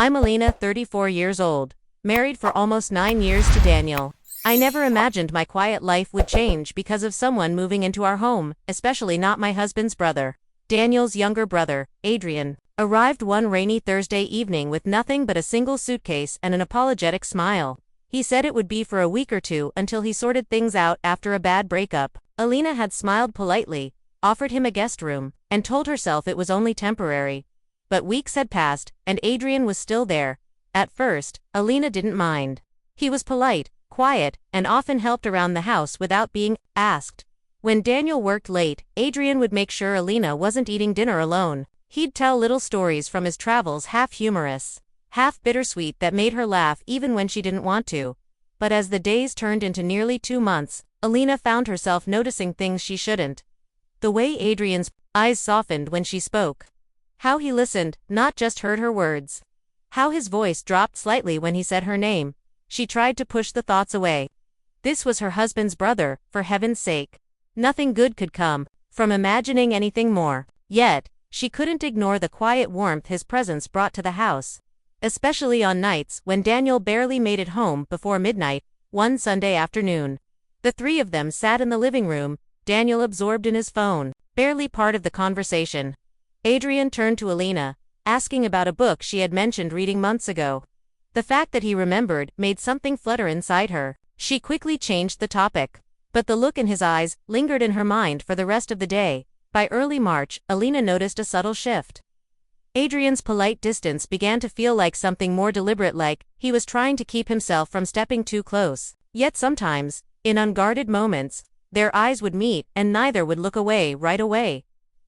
I'm Alina, 34 years old, married for almost 9 years to Daniel. I never imagined my quiet life would change because of someone moving into our home, especially not my husband's brother. Daniel's younger brother, Adrian, arrived one rainy Thursday evening with nothing but a single suitcase and an apologetic smile. He said it would be for a week or two until he sorted things out after a bad breakup. Alina had smiled politely, offered him a guest room, and told herself it was only temporary. But weeks had passed, and Adrian was still there. At first, Alina didn't mind. He was polite, quiet, and often helped around the house without being asked. When Daniel worked late, Adrian would make sure Alina wasn't eating dinner alone. He'd tell little stories from his travels, half humorous, half bittersweet, that made her laugh even when she didn't want to. But as the days turned into nearly 2 months, Alina found herself noticing things she shouldn't. The way Adrian's eyes softened when she spoke. How he listened, not just heard her words. How his voice dropped slightly when he said her name. She tried to push the thoughts away. This was her husband's brother, for heaven's sake. Nothing good could come from imagining anything more. Yet, she couldn't ignore the quiet warmth his presence brought to the house. Especially on nights when Daniel barely made it home before midnight, one Sunday afternoon. The three of them sat in the living room, Daniel absorbed in his phone, barely part of the conversation. Adrian turned to Alina, asking about a book she had mentioned reading months ago. The fact that he remembered made something flutter inside her. She quickly changed the topic. But the look in his eyes lingered in her mind for the rest of the day. By early March, Alina noticed a subtle shift. Adrian's polite distance began to feel like something more deliberate, like he was trying to keep himself from stepping too close. Yet sometimes, in unguarded moments, their eyes would meet and neither would look away right away.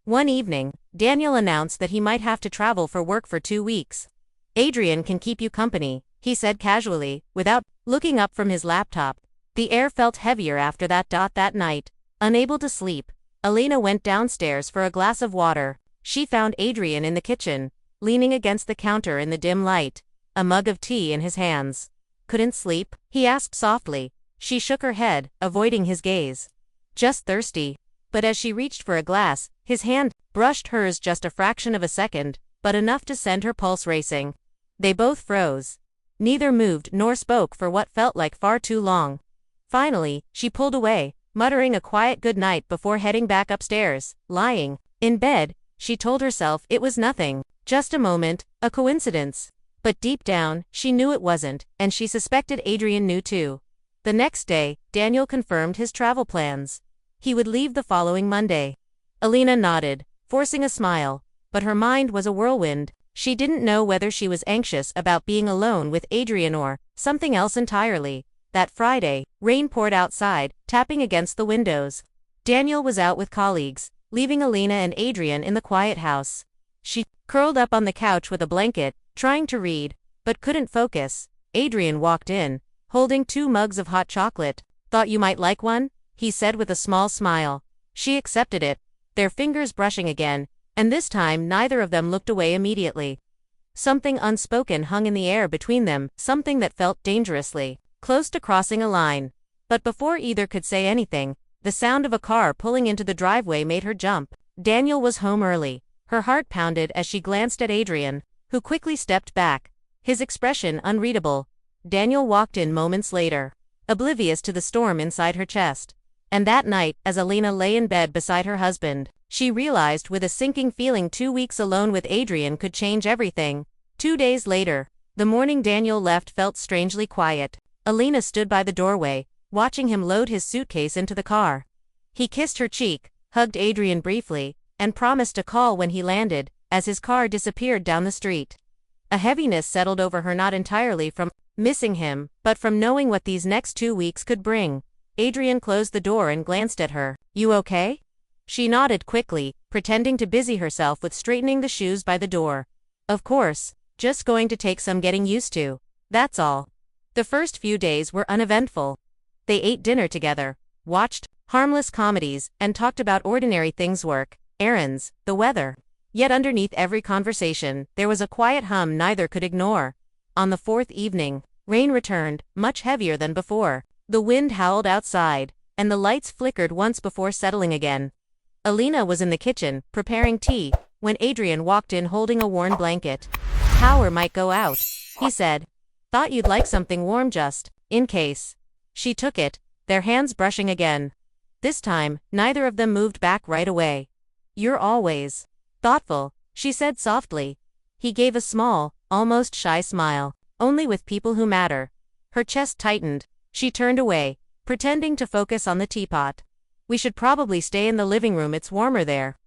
One evening, Daniel announced that he might have to travel for work for 2 weeks. Adrian can keep you company, he said casually, without looking up from his laptop. The air felt heavier after that. That night, unable to sleep, Alina went downstairs for a glass of water. She found Adrian in the kitchen, leaning against the counter in the dim light, a mug of tea in his hands. Couldn't sleep? He asked softly. She shook her head, avoiding his gaze. Just thirsty. But as she reached for a glass, his hand brushed hers just a fraction of a second, but enough to send her pulse racing. They both froze. Neither moved nor spoke for what felt like far too long. Finally, she pulled away, muttering a quiet good night before heading back upstairs. Lying in bed, she told herself it was nothing, just a moment, a coincidence. But deep down, she knew it wasn't, and she suspected Adrian knew too. The next day, Daniel confirmed his travel plans. He would leave the following Monday. Alina nodded, forcing a smile, but her mind was a whirlwind. She didn't know whether she was anxious about being alone with Adrian or something else entirely. That Friday, rain poured outside, tapping against the windows. Daniel was out with colleagues, leaving Alina and Adrian in the quiet house. She curled up on the couch with a blanket, trying to read, but couldn't focus. Adrian walked in, holding 2 mugs of hot chocolate. "Thought you might like one?" he said with a small smile. She accepted it, their fingers brushing again, and this time neither of them looked away immediately. Something unspoken hung in the air between them, something that felt dangerously close to crossing a line. But before either could say anything, the sound of a car pulling into the driveway made her jump. Daniel was home early. Her heart pounded as she glanced at Adrian, who quickly stepped back, his expression unreadable. Daniel walked in moments later, oblivious to the storm inside her chest. And that night, as Alina lay in bed beside her husband, she realized with a sinking feeling 2 weeks alone with Adrian could change everything. 2 days later, the morning Daniel left felt strangely quiet. Alina stood by the doorway, watching him load his suitcase into the car. He kissed her cheek, hugged Adrian briefly, and promised to call when he landed, as his car disappeared down the street. A heaviness settled over her, not entirely from missing him, but from knowing what these next 2 weeks could bring. Adrian closed the door and glanced at her. "You okay?" She nodded quickly, pretending to busy herself with straightening the shoes by the door. "Of course, just going to take some getting used to. That's all." The first few days were uneventful. They ate dinner together, watched harmless comedies, and talked about ordinary things: work, errands, the weather. Yet underneath every conversation, there was a quiet hum neither could ignore. On the 4th evening, rain returned, much heavier than before. The wind howled outside, and the lights flickered once before settling again. Alina was in the kitchen, preparing tea, when Adrian walked in holding a worn blanket. "Power might go out," he said. "Thought you'd like something warm just in case." She took it, their hands brushing again. This time, neither of them moved back right away. "You're always thoughtful," she said softly. He gave a small, almost shy smile. "Only with people who matter." Her chest tightened. She turned away, pretending to focus on the teapot. "We should probably stay in the living room, it's warmer there."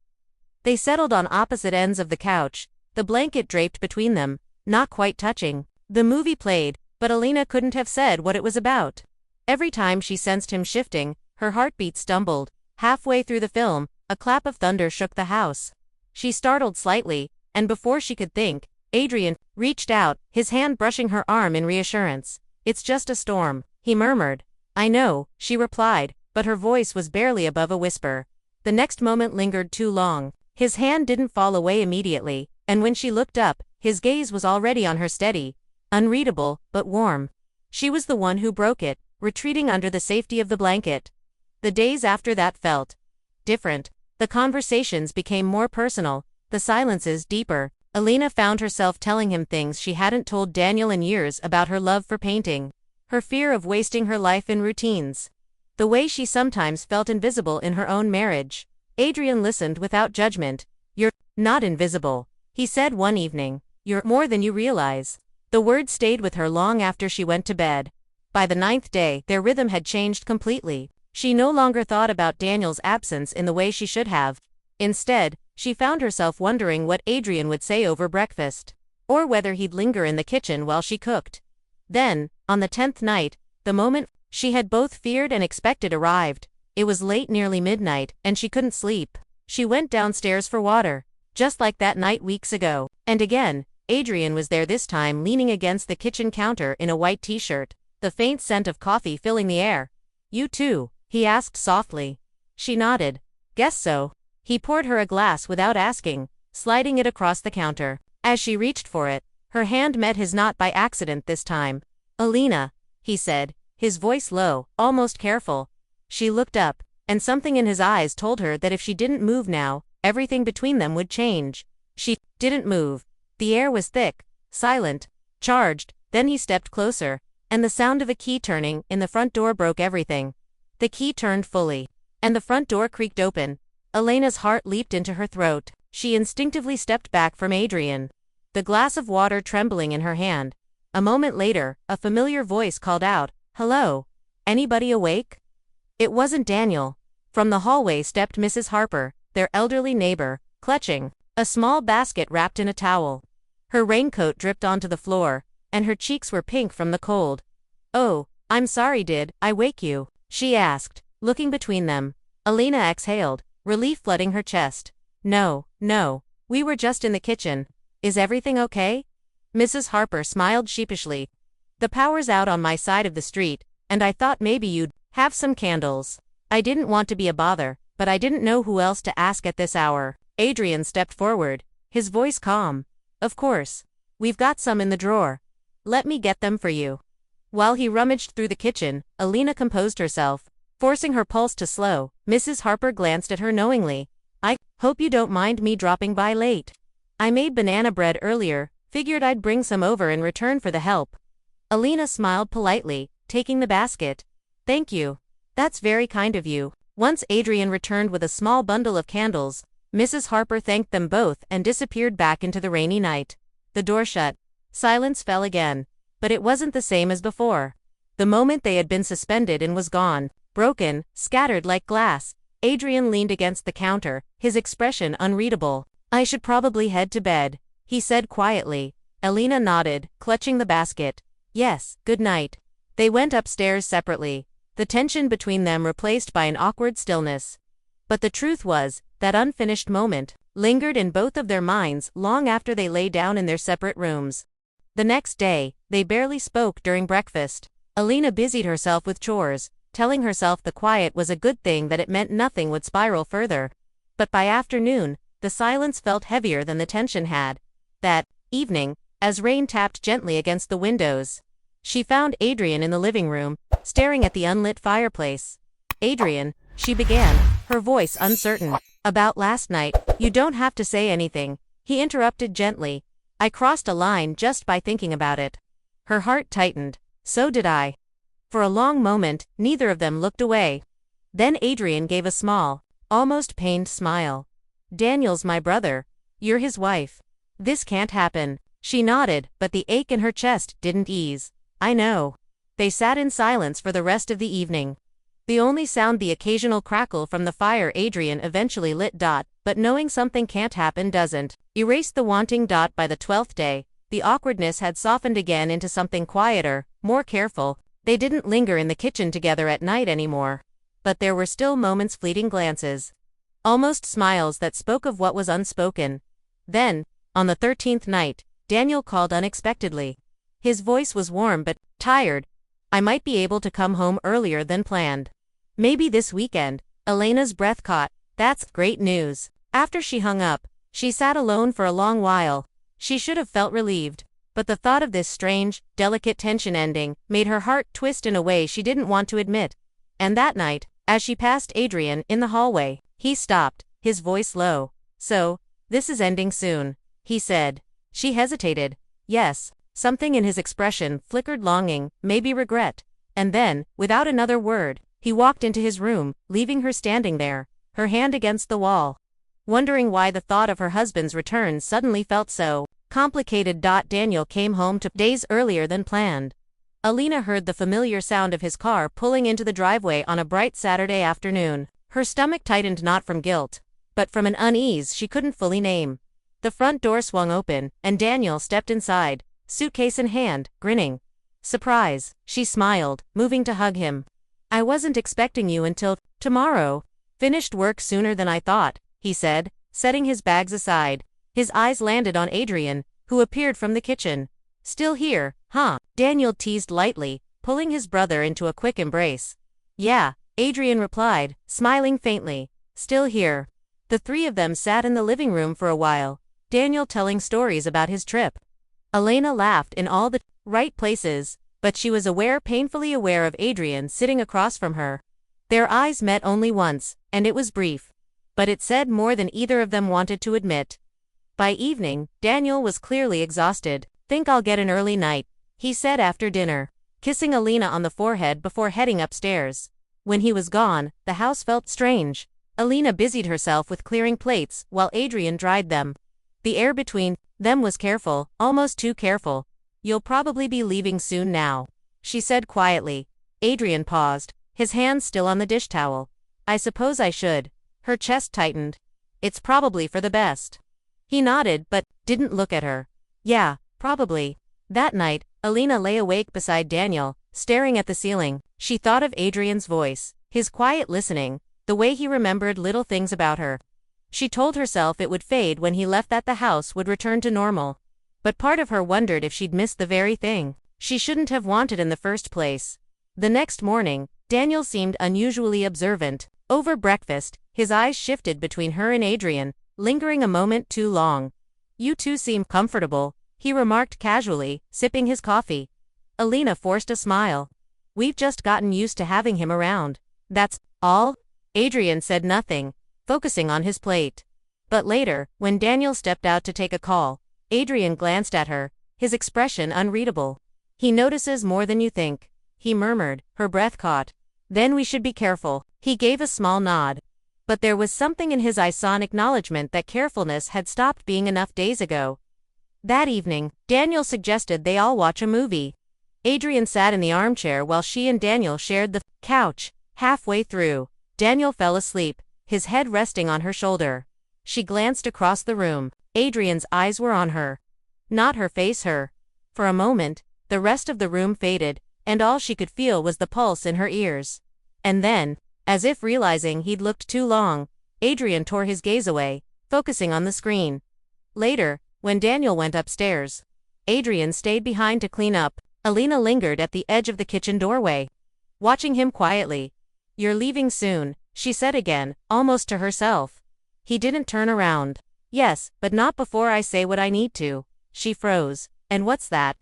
They settled on opposite ends of the couch, the blanket draped between them, not quite touching. The movie played, but Alina couldn't have said what it was about. Every time she sensed him shifting, her heartbeat stumbled. Halfway through the film, a clap of thunder shook the house. She startled slightly, and before she could think, Adrian reached out, his hand brushing her arm in reassurance. "It's just a storm," he murmured. "I know," she replied, but her voice was barely above a whisper. The next moment lingered too long. His hand didn't fall away immediately, and when she looked up, his gaze was already on her, steady, unreadable, but warm. She was the one who broke it, retreating under the safety of the blanket. The days after that felt different. The conversations became more personal, the silences deeper. Alina found herself telling him things she hadn't told Daniel in years about her love for painting, her fear of wasting her life in routines, the way she sometimes felt invisible in her own marriage. Adrian listened without judgment. "You're not invisible," he said one evening. "You're more than you realize." The words stayed with her long after she went to bed. By the 9th day, their rhythm had changed completely. She no longer thought about Daniel's absence in the way she should have. Instead, she found herself wondering what Adrian would say over breakfast, or whether he'd linger in the kitchen while she cooked. Then, on the 10th night, the moment she had both feared and expected arrived. It was late, nearly midnight, and she couldn't sleep. She went downstairs for water, just like that night weeks ago. And again, Adrian was there, this time leaning against the kitchen counter in a white t-shirt, the faint scent of coffee filling the air. "You too?" he asked softly. She nodded. "Guess so." He poured her a glass without asking, sliding it across the counter. As she reached for it, her hand met his, not by accident this time. "Alina," he said, his voice low, almost careful. She looked up, and something in his eyes told her that if she didn't move now, everything between them would change. She didn't move. The air was thick, silent, charged. Then he stepped closer, and the sound of a key turning in the front door broke everything. The key turned fully, and the front door creaked open. Elena's heart leaped into her throat. She instinctively stepped back from Adrian, the glass of water trembling in her hand. A moment later, a familiar voice called out, "Hello? Anybody awake?" It wasn't Daniel. From the hallway stepped Mrs. Harper, their elderly neighbor, clutching a small basket wrapped in a towel. Her raincoat dripped onto the floor, and her cheeks were pink from the cold. "Oh, I'm sorry, did I wake you?" she asked, looking between them. Alina exhaled, relief flooding her chest. No, we were just in the kitchen. Is everything okay?" Mrs. Harper smiled sheepishly. "The power's out on my side of the street, and I thought maybe you'd have some candles. I didn't want to be a bother, but I didn't know who else to ask at this hour." Adrian stepped forward, his voice calm. "Of course. We've got some in the drawer. Let me get them for you." While he rummaged through the kitchen, Alina composed herself, forcing her pulse to slow. Mrs. Harper glanced at her knowingly. "I hope you don't mind me dropping by late. I made banana bread earlier, figured I'd bring some over in return for the help." Alina smiled politely, taking the basket. "Thank you. That's very kind of you." Once Adrian returned with a small bundle of candles, Mrs. Harper thanked them both and disappeared back into the rainy night. The door shut. Silence fell again. But it wasn't the same as before. The moment they had been suspended and was gone, broken, scattered like glass. Adrian leaned against the counter, his expression unreadable. "I should probably head to bed," he said quietly. Alina nodded, clutching the basket. "Yes, good night." They went upstairs separately, the tension between them replaced by an awkward stillness. But the truth was, that unfinished moment lingered in both of their minds long after they lay down in their separate rooms. The next day, they barely spoke during breakfast. Alina busied herself with chores, telling herself the quiet was a good thing, that it meant nothing would spiral further. But by afternoon, the silence felt heavier than the tension had. That evening, as rain tapped gently against the windows, she found Adrian in the living room, staring at the unlit fireplace. "Adrian," she began, her voice uncertain. About last night, you don't have to say anything, he interrupted gently. I crossed a line just by thinking about it. Her heart tightened. So did I. For a long moment, neither of them looked away. Then Adrian gave a small, almost pained smile. Daniel's my brother. You're his wife. This can't happen. She nodded, but the ache in her chest didn't ease. I know. They sat in silence for the rest of the evening. The only sound the occasional crackle from the fire Adrian eventually lit. But knowing something can't happen doesn't. Erased the wanting. By the 12th day, the awkwardness had softened again into something quieter, more careful. They didn't linger in the kitchen together at night anymore. But there were still moments, fleeting glances. Almost smiles that spoke of what was unspoken. Then, on the 13th night, Daniel called unexpectedly. His voice was warm but tired. I might be able to come home earlier than planned. Maybe this weekend. Elena's breath caught. That's great news. After she hung up, she sat alone for a long while. She should have felt relieved. But the thought of this strange, delicate tension ending made her heart twist in a way she didn't want to admit. And that night, as she passed Adrian in the hallway, he stopped, his voice low. So, this is ending soon, he said. She hesitated. Yes. Something in his expression flickered longing, maybe regret. And then, without another word, he walked into his room, leaving her standing there, her hand against the wall, wondering why the thought of her husband's return suddenly felt so complicated. Daniel came home 2 days earlier than planned. Elena heard the familiar sound of his car pulling into the driveway on a bright Saturday afternoon. Her stomach tightened, not from guilt, but from an unease she couldn't fully name. The front door swung open, and Daniel stepped inside, suitcase in hand, grinning. Surprise, she smiled, moving to hug him. I wasn't expecting you until tomorrow. Finished work sooner than I thought, he said, setting his bags aside. His eyes landed on Adrian, who appeared from the kitchen. Still here, huh? Daniel teased lightly, pulling his brother into a quick embrace. Yeah, Adrian replied, smiling faintly. Still here. The three of them sat in the living room for a while, Daniel telling stories about his trip. Elena laughed in all the right places, but she was painfully aware of Adrian sitting across from her. Their eyes met only once, and it was brief. But it said more than either of them wanted to admit. By evening, Daniel was clearly exhausted. Think I'll get an early night, he said after dinner, kissing Elena on the forehead before heading upstairs. When he was gone, the house felt strange. Elena busied herself with clearing plates, while Adrian dried them. The air between them was careful, almost too careful. You'll probably be leaving soon now, she said quietly. Adrian paused, his hands still on the dish towel. I suppose I should. Her chest tightened. It's probably for the best. He nodded but didn't look at her. Yeah, probably. That night, Elena lay awake beside Daniel, staring at the ceiling. She thought of Adrian's voice, his quiet listening, the way he remembered little things about her. She told herself it would fade when he left, that the house would return to normal. But part of her wondered if she'd missed the very thing she shouldn't have wanted in the first place. The next morning, Daniel seemed unusually observant. Over breakfast, his eyes shifted between her and Adrian, lingering a moment too long. You two seem comfortable, he remarked casually, sipping his coffee. Elena forced a smile. We've just gotten used to having him around. That's all? Adrian said nothing, focusing on his plate. But later, when Daniel stepped out to take a call, Adrian glanced at her, his expression unreadable. He notices more than you think, he murmured, her breath caught. Then we should be careful. He gave a small nod. But there was something in his eyes, saw an acknowledgement that carefulness had stopped being enough days ago. That evening, Daniel suggested they all watch a movie. Adrian sat in the armchair while she and Daniel shared the couch. Halfway through, Daniel fell asleep, his head resting on her shoulder. She glanced across the room. Adrian's eyes were on her. Not her face, her. For a moment, the rest of the room faded, and all she could feel was the pulse in her ears. And then, as if realizing he'd looked too long, Adrian tore his gaze away, focusing on the screen. Later, when Daniel went upstairs, Adrian stayed behind to clean up. Elena lingered at the edge of the kitchen doorway, watching him quietly. You're leaving soon, she said again, almost to herself. He didn't turn around. Yes, but not before I say what I need to. She froze. And what's that?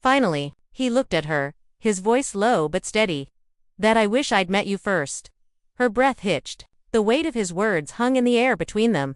Finally, he looked at her, his voice low but steady. That I wish I'd met you first. Her breath hitched. The weight of his words hung in the air between them.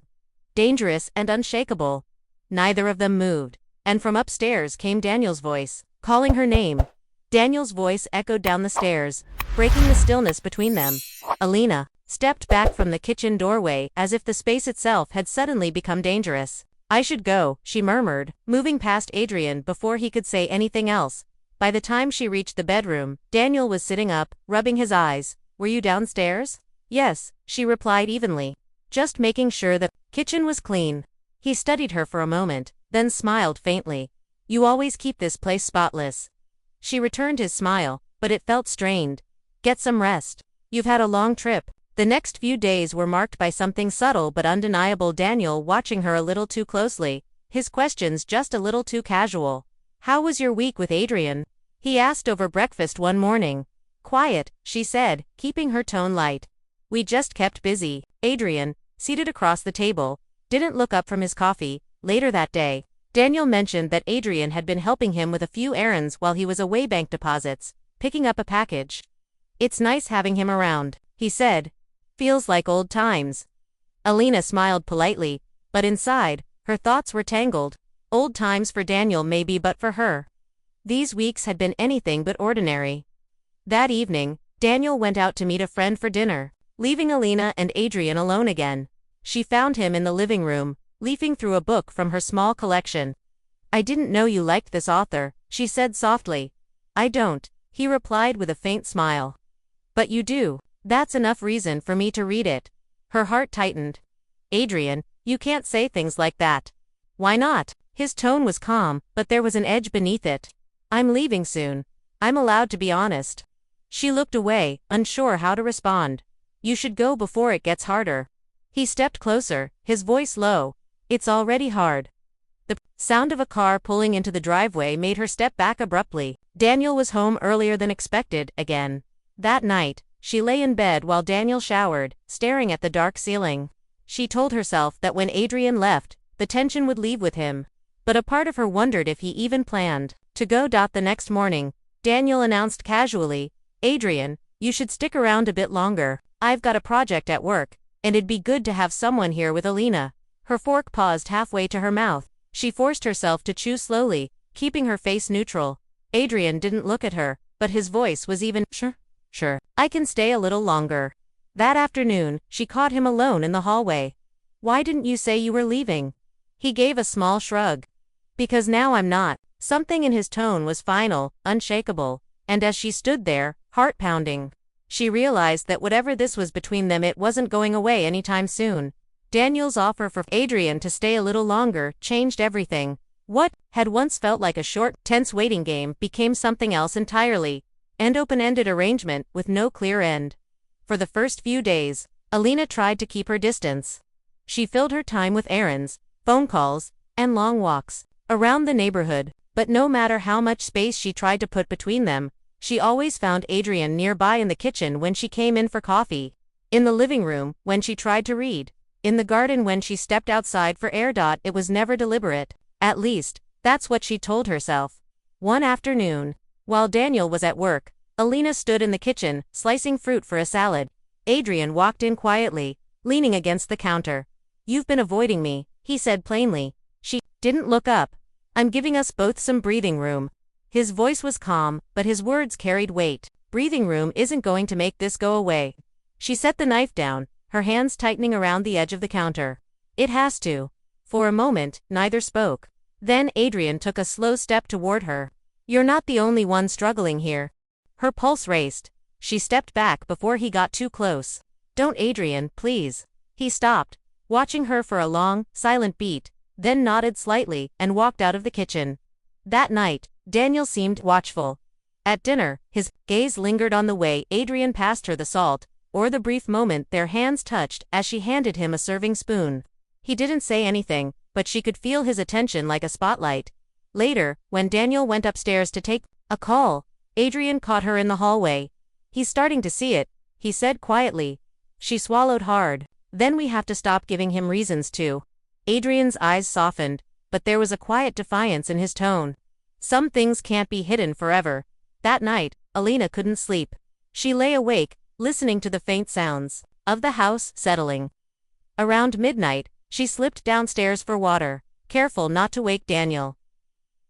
Dangerous and unshakable. Neither of them moved, and from upstairs came Daniel's voice, calling her name. Daniel's voice echoed down the stairs, breaking the stillness between them. Alina stepped back from the kitchen doorway as if the space itself had suddenly become dangerous. I should go, she murmured, moving past Adrian before he could say anything else. By the time she reached the bedroom, Daniel was sitting up, rubbing his eyes. Were you downstairs? Yes, she replied evenly. Just making sure the kitchen was clean. He studied her for a moment, then smiled faintly. You always keep this place spotless. She returned his smile, but it felt strained. Get some rest. You've had a long trip. The next few days were marked by something subtle but undeniable. Daniel watching her a little too closely, his questions just a little too casual. How was your week with Adrian? He asked over breakfast one morning. Quiet, she said, keeping her tone light. We just kept busy. Adrian, seated across the table, didn't look up from his coffee. Later that day, Daniel mentioned that Adrian had been helping him with a few errands while he was away, bank deposits, picking up a package. It's nice having him around, he said. Feels like old times. Alina smiled politely, but inside, her thoughts were tangled. Old times for Daniel maybe, but for her, these weeks had been anything but ordinary. That evening, Daniel went out to meet a friend for dinner, leaving Alina and Adrian alone again. She found him in the living room, leafing through a book from her small collection. I didn't know you liked this author, she said softly. I don't, he replied with a faint smile. But you do. That's enough reason for me to read it. Her heart tightened. Adrian, you can't say things like that. Why not? His tone was calm, but there was an edge beneath it. I'm leaving soon. I'm allowed to be honest. She looked away, unsure how to respond. You should go before it gets harder. He stepped closer, his voice low. It's already hard. The sound of a car pulling into the driveway made her step back abruptly. Daniel was home earlier than expected, again. That night, she lay in bed while Daniel showered, staring at the dark ceiling. She told herself that when Adrian left, the tension would leave with him. But a part of her wondered if he even planned to go. The next morning, Daniel announced casually, Adrian, you should stick around a bit longer. I've got a project at work, and it'd be good to have someone here with Alina. Her fork paused halfway to her mouth. She forced herself to chew slowly, keeping her face neutral. Adrian didn't look at her, but his voice was even. Sure, I can stay a little longer. That afternoon, she caught him alone in the hallway. Why didn't you say you were leaving? He gave a small shrug. Because now I'm not. Something in his tone was final, unshakable, and as she stood there, heart pounding, she realized that whatever this was between them, it wasn't going away anytime soon. Daniel's offer for Adrian to stay a little longer changed everything. What had once felt like a short, tense waiting game became something else entirely. An open-ended arrangement with no clear end. For the first few days, Alina tried to keep her distance. She filled her time with errands, phone calls, and long walks around the neighborhood, but no matter how much space she tried to put between them, she always found Adrian nearby, in the kitchen when she came in for coffee, in the living room when she tried to read, in the garden when she stepped outside for air. It was never deliberate. At least, that's what she told herself. One afternoon, while Daniel was at work, Alina stood in the kitchen, slicing fruit for a salad. Adrian walked in quietly, leaning against the counter. You've been avoiding me, he said plainly. She didn't look up. I'm giving us both some breathing room. His voice was calm, but his words carried weight. Breathing room isn't going to make this go away. She set the knife down, her hands tightening around the edge of the counter. It has to. For a moment, neither spoke. Then Adrian took a slow step toward her. You're not the only one struggling here. Her pulse raced. She stepped back before he got too close. Don't, Adrian, please. He stopped, watching her for a long, silent beat, then nodded slightly and walked out of the kitchen. That night, Daniel seemed watchful. At dinner, his gaze lingered on the way Adrian passed her the salt, or the brief moment their hands touched as she handed him a serving spoon. He didn't say anything, but she could feel his attention like a spotlight. Later, when Daniel went upstairs to take a call, Adrian caught her in the hallway. He's starting to see it, he said quietly. She swallowed hard. Then we have to stop giving him reasons to. Adrian's eyes softened, but there was a quiet defiance in his tone. Some things can't be hidden forever. That night, Alina couldn't sleep. She lay awake, listening to the faint sounds. of the house settling. Around midnight, she slipped downstairs for water, careful not to wake Daniel.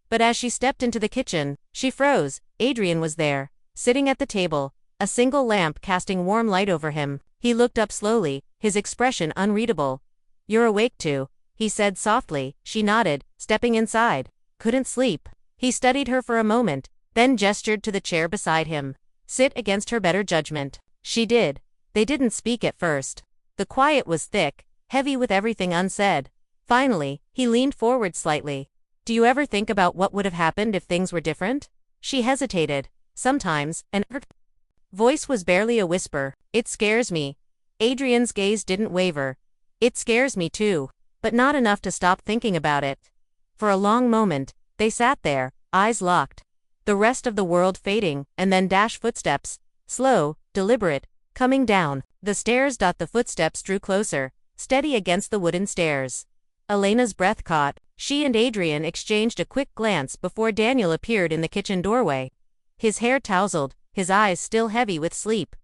But as she stepped into the kitchen, she froze. Adrian was there, sitting at the table, a single lamp casting warm light over him. He looked up slowly, his expression unreadable. "You're awake too," he said softly. She nodded, stepping inside. "Couldn't sleep." He studied her for a moment, then gestured to the chair beside him. "Sit against her better judgment." She did. They didn't speak at first. The quiet was thick, heavy with everything unsaid. Finally, he leaned forward slightly. "Do you ever think about what would have happened if things were different?" She hesitated. "Sometimes," and her voice was barely a whisper. "It scares me." Adrian's gaze didn't waver. "It scares me too, but not enough to stop thinking about it." For a long moment, they sat there, eyes locked. The rest of the world fading, and then Dash footsteps, slow, deliberate, coming down the stairs. The footsteps drew closer, steady against the wooden stairs. Elena's breath caught. She and Adrian exchanged a quick glance before Daniel appeared in the kitchen doorway. His hair tousled, his eyes still heavy with sleep.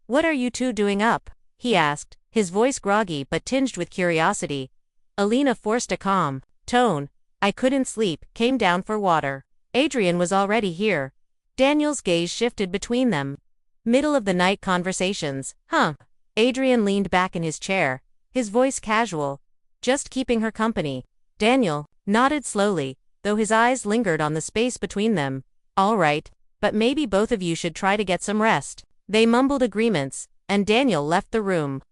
"What are you two doing up?" he asked, his voice groggy but tinged with curiosity. Elena forced a calm tone. "I couldn't sleep, came down for water." Adrian was already here. Daniel's gaze shifted between them. Middle of the night conversations, huh? Adrian leaned back in his chair, his voice casual. "Just keeping her company." Daniel nodded slowly, though his eyes lingered on the space between them. "All right, but maybe both of you should try to get some rest." They mumbled agreements, and Daniel left the room.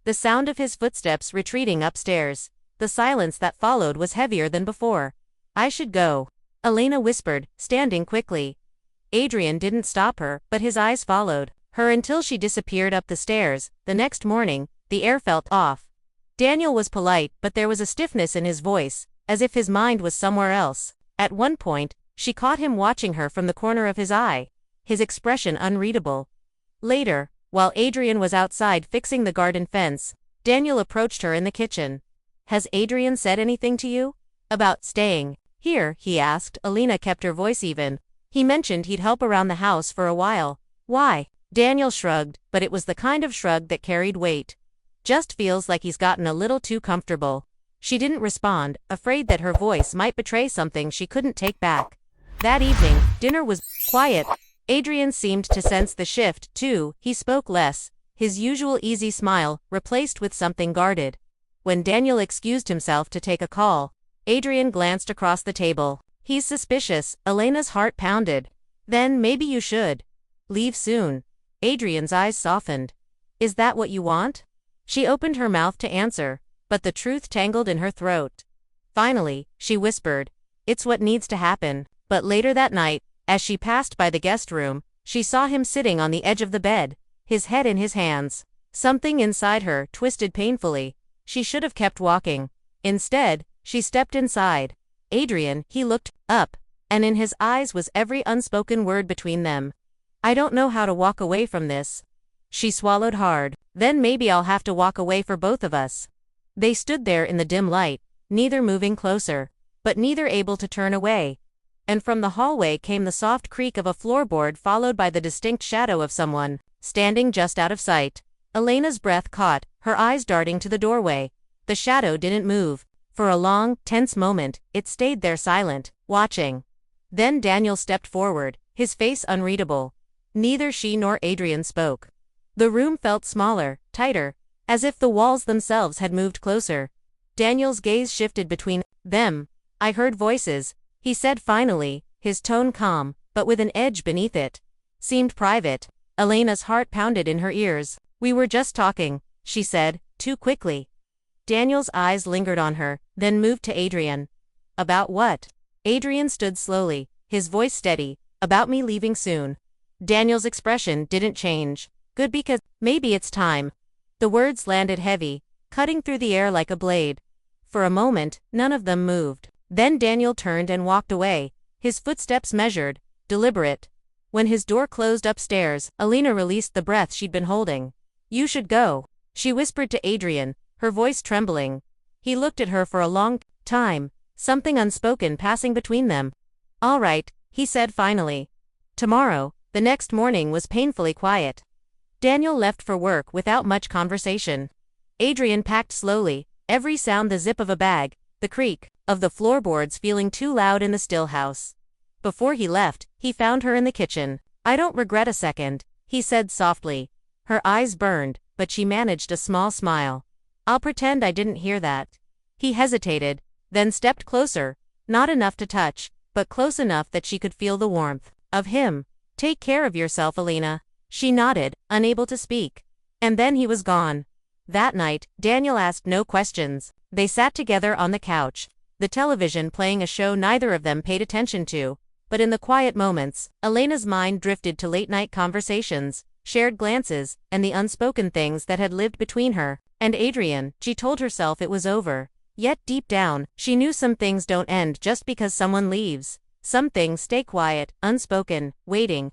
The sound of his footsteps retreating upstairs. The silence that followed was heavier than before. "I should go," Elena whispered, standing quickly. Adrian didn't stop her, but his eyes followed her until she disappeared up the stairs. The next morning, the air felt off. Daniel was polite, but there was a stiffness in his voice, as if his mind was somewhere else. At one point, she caught him watching her from the corner of his eye, his expression unreadable. Later, while Adrian was outside fixing the garden fence, Daniel approached her in the kitchen. "Has Adrian said anything to you about staying here?" he asked. Elena kept her voice even. "He mentioned he'd help around the house for a while." "Why?" Daniel shrugged, but it was the kind of shrug that carried weight. "Just feels like he's gotten a little too comfortable." She didn't respond, afraid that her voice might betray something she couldn't take back. That evening, dinner was quiet. Adrian seemed to sense the shift, too. He spoke less, his usual easy smile replaced with something guarded. When Daniel excused himself to take a call, Adrian glanced across the table. "He's suspicious." Elena's heart pounded. "Then maybe you should leave soon." Adrian's eyes softened. "Is that what you want?" She opened her mouth to answer, but the truth tangled in her throat. Finally, she whispered, "It's what needs to happen." But later that night, as she passed by the guest room, she saw him sitting on the edge of the bed, his head in his hands. Something inside her twisted painfully. She should have kept walking. Instead, she stepped inside. "Adrian," he looked up, and in his eyes was every unspoken word between them. "I don't know how to walk away from this." She swallowed hard. "Then maybe I'll have to walk away for both of us." They stood there in the dim light, neither moving closer, but neither able to turn away. And from the hallway came the soft creak of a floorboard followed by the distinct shadow of someone, standing just out of sight. Elena's breath caught, her eyes darting to the doorway. The shadow didn't move. For a long, tense moment, it stayed there silent, watching. Then Daniel stepped forward, his face unreadable. Neither she nor Adrian spoke. The room felt smaller, tighter, as if the walls themselves had moved closer. Daniel's gaze shifted between them. "I heard voices," he said finally, his tone calm, but with an edge beneath it. Seemed private. Elena's heart pounded in her ears. "We were just talking," she said, too quickly. Daniel's eyes lingered on her, then moved to Adrian. "About what?" Adrian stood slowly, his voice steady. "About me leaving soon." Daniel's expression didn't change. "Good, because maybe it's time." The words landed heavy, cutting through the air like a blade. For a moment, none of them moved. Then Daniel turned and walked away, his footsteps measured, deliberate. When his door closed upstairs, Elena released the breath she'd been holding. "You should go," she whispered to Adrian, her voice trembling. He looked at her for a long time, something unspoken passing between them. "All right," he said finally. Tomorrow, the next morning was painfully quiet. Daniel left for work without much conversation. Adrian packed slowly, every sound the zip of a bag, the creak of the floorboards feeling too loud in the still house. Before he left, he found her in the kitchen. "I don't regret a second," he said softly. Her eyes burned, but she managed a small smile. "I'll pretend I didn't hear that." He hesitated, then stepped closer, not enough to touch, but close enough that she could feel the warmth of him. "Take care of yourself, Alina." She nodded, unable to speak. And then he was gone. That night, Daniel asked no questions. They sat together on the couch, the television playing a show neither of them paid attention to. But in the quiet moments, Elena's mind drifted to late-night conversations, shared glances, and the unspoken things that had lived between her and Adrian. She told herself it was over. Yet deep down, she knew some things don't end just because someone leaves. Some things stay quiet, unspoken, waiting,